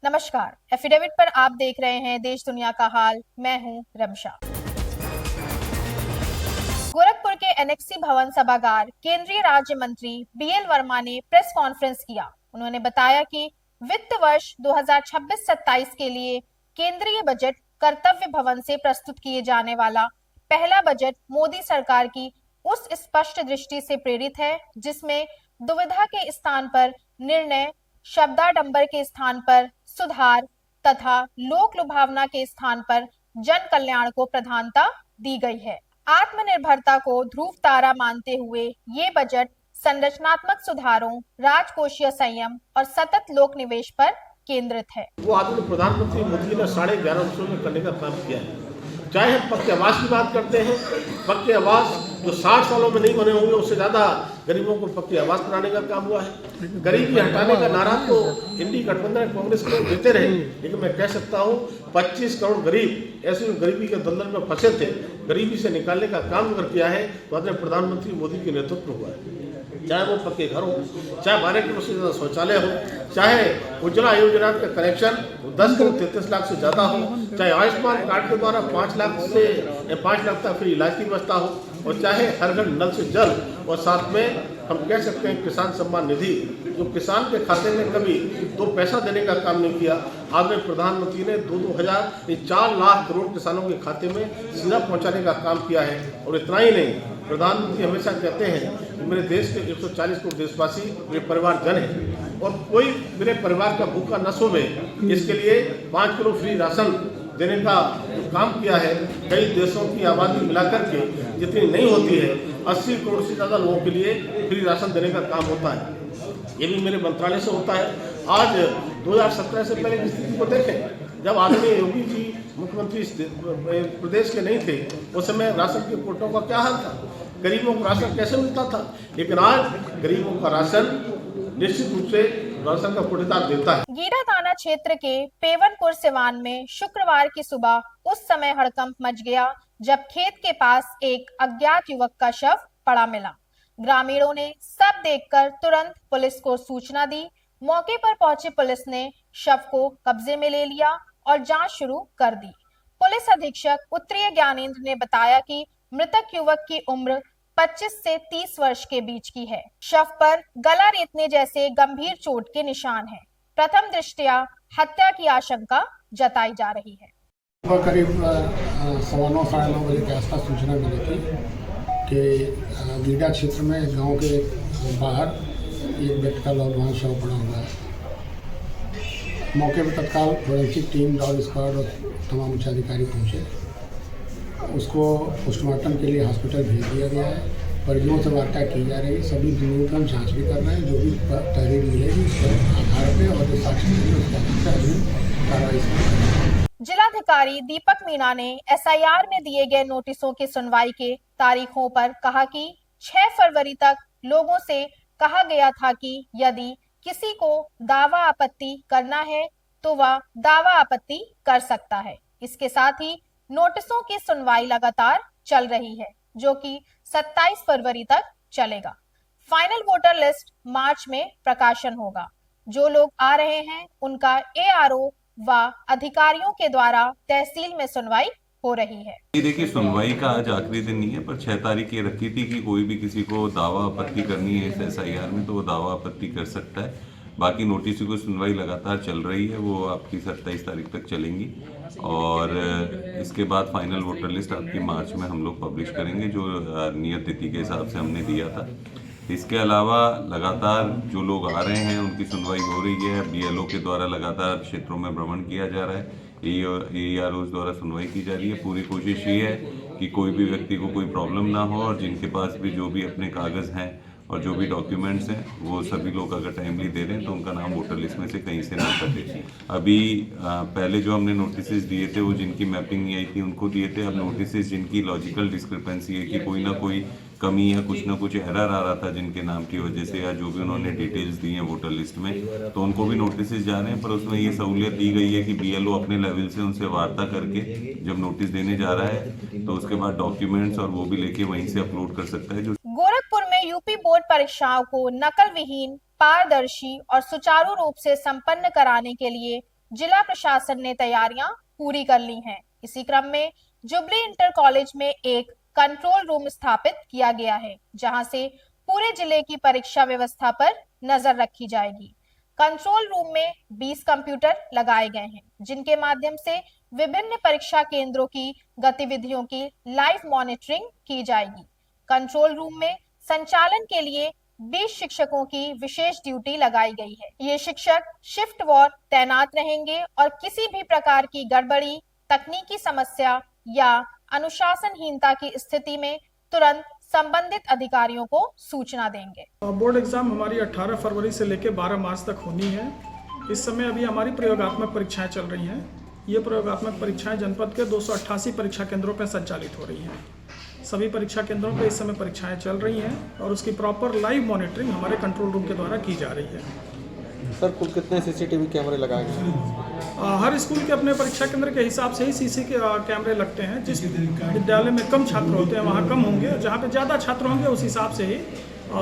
नमस्कार, एफिडेविट पर आप देख रहे हैं देश दुनिया का हाल। मैं हूं रमशा। गोरखपुर के एनेक्सी भवन सभागार केंद्रीय राज्य मंत्री बीएल वर्मा ने प्रेस कॉन्फ्रेंस किया। उन्होंने बताया कि वित्त वर्ष 2026-27 के लिए केंद्रीय बजट कर्तव्य भवन से प्रस्तुत किए जाने वाला पहला बजट मोदी सरकार की उस स्पष्ट दृष्टि से प्रेरित है जिसमें दुविधा के स्थान पर निर्णय, शब्दाडंबर के स्थान पर सुधार तथा लोक लुभावना के स्थान पर जन कल्याण को प्रधानता दी गई है। आत्मनिर्भरता को ध्रुव तारा मानते हुए ये बजट संरचनात्मक सुधारों, राजकोषीय संयम और सतत लोक निवेश पर केंद्रित है। वो आदरणीय प्रधानमंत्री मोदी ने 11.5 वर्षों में करने का काम किया है। चाहे हम पक्के आवास की बात करते हैं, पक्के आवास जो 60 सालों में नहीं बने होंगे, उससे ज़्यादा गरीबों को पक्के आवास बनाने का काम हुआ है। गरीबी हटाने का नारा तो इंडी गठबंधन कांग्रेस के लोग देते रहे, लेकिन मैं कह सकता हूँ 25 करोड़ गरीब ऐसे गरीबी के दलदल में फंसे थे, गरीबी से निकालने का काम अगर किया है तो आदरणीय प्रधानमंत्री मोदी के नेतृत्व हुआ है। चाहे वो पक्के घर हो, चाहे 12 करोड़ से ज़्यादा शौचालय हो, चाहे उज्ज्वला योजना का कनेक्शन 10 करोड़ 33 लाख से ज़्यादा हो, चाहे आयुष्मान कार्ड के द्वारा 5 लाख तक फ्री इलाज की व्यवस्था हो, और चाहे हर घर नल से जल, और साथ में हम कह सकते हैं किसान सम्मान निधि जो किसान के खाते में कभी 2 पैसा देने का काम नहीं किया, आदरणीय प्रधानमंत्री ने 4 लाख करोड़ किसानों के खाते में सीधा पहुंचाने का काम किया है। और इतना ही नहीं, प्रधानमंत्री हमेशा कहते हैं कि मेरे देश के 140 करोड़ देशवासी मेरे परिवारजन हैं और कोई मेरे परिवार का भूखा न सोवे, इसके लिए 5 किलो फ्री राशन देने का जो काम किया है। कई देशों की आबादी मिलाकर के जितनी नहीं होती है, 80 करोड़ से ज़्यादा लोगों के लिए फ्री राशन देने का काम होता है। ये भी मेरे मंत्रालय से होता है। आज 2017 से पहले की स्थिति को देखें, जब आदरणीय योगी जी मुख्यमंत्री प्रदेश के नहीं थे, उस समय राशन के कोटों का क्या हाल था, गरीबों को राशन कैसे मिलता था। लेकिन आज गरीबों का राशन निश्चित रूप से राशन का कोटेदार देता है। गीरा थाना क्षेत्र के पेवनपुर सिवान में शुक्रवार की सुबह उस समय हड़कंप मच गया जब खेत के पास एक अज्ञात युवक का शव पड़ा मिला। ग्रामीणों ने सब देखकर तुरंत पुलिस को सूचना दी। मौके पर पहुंची पुलिस ने शव को कब्जे में ले लिया और जांच शुरू कर दी। पुलिस अधीक्षक उत्तरीय ज्ञानेंद्र ने बताया कि मृतक युवक की उम्र 25 से 30 वर्ष के बीच की है। शव पर गला रेतने जैसे गंभीर चोट के निशान हैं। प्रथम दृष्टया हत्या की आशंका जताई जा रही है। करीब 9:15 साढ़े 9 बजे के आसपास सूचना मिली थी कि गीडा क्षेत्र में गांव के बाहर एक व्यक्ति का लौटवान शव पड़ा हुआ है। मौके पर तत्काल फोरेंसिक टीम, डॉग स्क्वाड और तमाम उच्च अधिकारी पहुँचे। उसको पोस्टमार्टम के लिए हॉस्पिटल भेज दिया गया है। परिजनों से वार्ता की जा रही है। सभी न्यूनतम जांच भी कर रहे हैं। जो भी तहरीर मिलेगी उसके आधार पर और जो साक्ष्य मिलेंगे उसके आधार पर कार्रवाई। जिलाधिकारी दीपक मीणा ने एसआईआर में दिए गए नोटिसों की सुनवाई के तारीखों पर कहा कि 6 फरवरी तक लोगों से कहा गया था कि यदि किसी को दावा आपत्ति करना है तो वह दावा आपत्ति कर सकता है। इसके साथ ही नोटिसों की सुनवाई लगातार चल रही है जो कि 27 फरवरी तक चलेगा। फाइनल वोटर लिस्ट मार्च में प्रकाशन होगा। जो लोग आ रहे हैं उनका एआरओ व अधिकारियों के द्वारा तहसील में सुनवाई हो रही है। देखिए, सुनवाई का आज आखिरी दिन नहीं है, पर 6 तारीख ये रखी थी कि कोई भी किसी को दावा आपत्ति करनी है इस एसआईआर में तो वो दावा आपत्ति कर सकता है। बाकी नोटिसों की सुनवाई लगातार चल रही है, वो आपकी 27 तारीख तक चलेंगी और इसके बाद फाइनल वोटर लिस्ट आपकी मार्च में हम लोग पब्लिश करेंगे जो नियत तिथि के हिसाब से हमने दिया था। इसके अलावा लगातार जो लोग आ रहे हैं उनकी सुनवाई हो रही है। बीएलओ के द्वारा लगातार क्षेत्रों में भ्रमण किया जा रहा है। एआरओ द्वारा सुनवाई की जा रही है। पूरी कोशिश ये है कि कोई भी व्यक्ति को कोई प्रॉब्लम ना हो और जिनके पास भी जो भी अपने कागज़ हैं और जो भी डॉक्यूमेंट्स हैं वो सभी लोग अगर टाइमली दे रहे हैं तो उनका नाम वोटर लिस्ट में से कहीं से ना कटे। अभी पहले जो हमने नोटिसेस दिए थे वो जिनकी मैपिंग नहीं आई थी उनको दिए थे। अब नोटिसेस जिनकी लॉजिकल डिस्क्रिपेंसी है कि कोई ना कोई कमी या कुछ ना कुछ एरर आ रहा था जिनके नाम की वजह से या जो भी उन्होंने डिटेल्स दी हैं वोटर लिस्ट में, तो उनको भी नोटिसेस जा रहे हैं। पर उसमें ये सहूलियत दी गई है कि बीएलओ अपने लेवल से उनसे वार्ता करके जब नोटिस देने जा रहा है तो उसके बाद डॉक्यूमेंट्स और वो भी लेके वहीं से अपलोड कर सकता है। गोरखपुर में यूपी बोर्ड परीक्षाओं को नकल विहीन, पारदर्शी और सुचारू रूप से संपन्न कराने के लिए जिला प्रशासन ने तैयारियां पूरी कर ली हैं। इसी क्रम में जुबली इंटर कॉलेज में एक कंट्रोल रूम स्थापित किया गया है, जहां से पूरे जिले की परीक्षा व्यवस्था पर नजर रखी जाएगी। कंट्रोल रूम में 20 कंप्यूटर लगाए गए हैं, जिनके माध्यम से विभिन्न परीक्षा केंद्रों की गतिविधियों की लाइव मॉनिटरिंग की जाएगी। कंट्रोल रूम में संचालन के लिए 20 शिक्षकों की विशेष ड्यूटी लगाई गई है। ये शिक्षक शिफ्ट वार तैनात रहेंगे और किसी भी प्रकार की गड़बड़ी, तकनीकी समस्या या अनुशासनहीनता की स्थिति में तुरंत संबंधित अधिकारियों को सूचना देंगे। बोर्ड एग्जाम हमारी 18 फरवरी से लेकर 12 मार्च तक होनी है। इस समय अभी हमारी प्रयोगात्मक परीक्षाएं चल रही हैं। ये प्रयोगात्मक परीक्षाएं जनपद के 288 परीक्षा केंद्रों पर संचालित हो रही हैं। सभी परीक्षा केंद्रों पर इस समय परीक्षाएं चल रही हैं और उसकी प्रॉपर लाइव मॉनिटरिंग हमारे कंट्रोल रूम के द्वारा की जा रही है। सर कुल कितने सीसीटीवी कैमरे लगाए गए हैं? हर स्कूल के अपने परीक्षा केंद्र के हिसाब से ही सीसी के कैमरे लगते हैं। जिस विद्यालय में कम छात्र होते हैं वहाँ कम होंगे, जहाँ पे ज़्यादा छात्र होंगे उस हिसाब से ही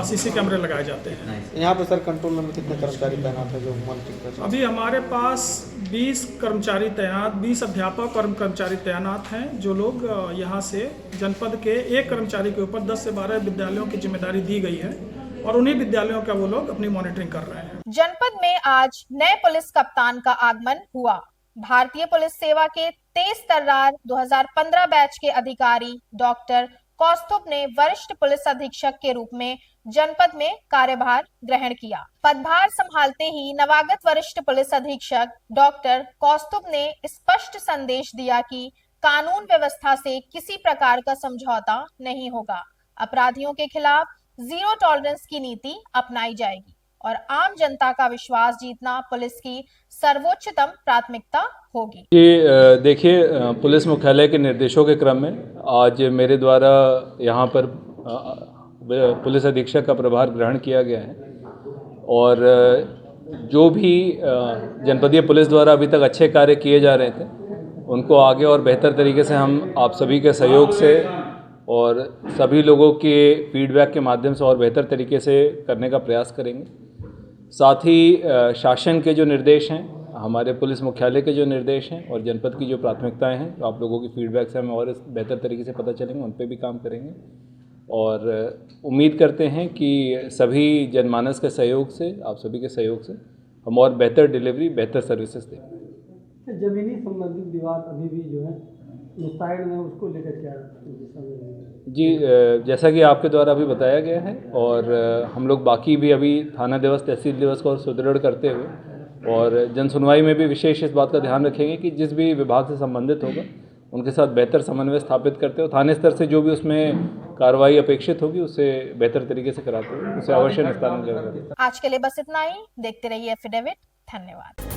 सीसी कैमरे लगाए जाते हैं। यहाँ पे सर कंट्रोल रूम में कितने कर्मचारी तैनात हैं जो मॉनिटरिंग कर रहे हैं? अभी हमारे पास 20 कर्मचारी तैनात, 20 अध्यापक और कर्मचारी तैनात हैं, जो लोग यहाँ से जनपद के एक कर्मचारी के ऊपर 10 से 12 विद्यालयों की जिम्मेदारी दी गई है और उन्हीं विद्यालयों का वो लोग अपनी मॉनिटरिंग कर रहे हैं। जनपद में आज नए पुलिस कप्तान का आगमन हुआ। भारतीय पुलिस सेवा के तेज तर्रार 2015 बैच के अधिकारी डॉक्टर कौस्तुभ ने वरिष्ठ पुलिस अधीक्षक के रूप में जनपद में कार्यभार ग्रहण किया। पदभार संभालते ही नवागत वरिष्ठ पुलिस अधीक्षक डॉक्टर कौस्तुभ ने स्पष्ट संदेश दिया कि कानून व्यवस्था से किसी प्रकार का समझौता नहीं होगा। अपराधियों के खिलाफ जीरो टॉलरेंस की नीति अपनाई जाएगी और आम जनता का विश्वास जीतना पुलिस की सर्वोच्चतम प्राथमिकता होगी। देखिए, पुलिस मुख्यालय के निर्देशों के क्रम में आज मेरे द्वारा यहाँ पर पुलिस अधीक्षक का प्रभार ग्रहण किया गया है और जो भी जनपदीय पुलिस द्वारा अभी तक अच्छे कार्य किए जा रहे थे उनको आगे और बेहतर तरीके से हम आप सभी के सहयोग से और सभी लोगों के फीडबैक के माध्यम से और बेहतर तरीके से करने का प्रयास करेंगे। साथ ही शासन के जो निर्देश हैं, हमारे पुलिस मुख्यालय के जो निर्देश हैं और जनपद की जो प्राथमिकताएं हैं, तो आप लोगों की फीडबैक से हमें और बेहतर तरीके से पता चलेंगे, उन पे भी काम करेंगे और उम्मीद करते हैं कि सभी जनमानस के सहयोग से, आप सभी के सहयोग से हम और बेहतर डिलीवरी, बेहतर सर्विसेज देंगे। जमीनी संबंधित विवाद अभी भी जो है मुस्तैद में, उसको लेकर क्या जी, जैसा कि आपके द्वारा अभी बताया गया है और हम लोग बाकी भी अभी थाना दिवस, तहसील दिवस को और सुदृढ़ करते हुए और जन सुनवाई में भी विशेष इस बात का ध्यान रखेंगे कि जिस भी विभाग से संबंधित होगा उनके साथ बेहतर समन्वय स्थापित करते हुए थाने स्तर से जो भी उसमें कार्रवाई अपेक्षित होगी उससे बेहतर तरीके से कराते हुए उसे अवश्य निस्तारण करेंगे। आज के लिए बस इतना ही। देखते रहिए एफिडेविट। धन्यवाद।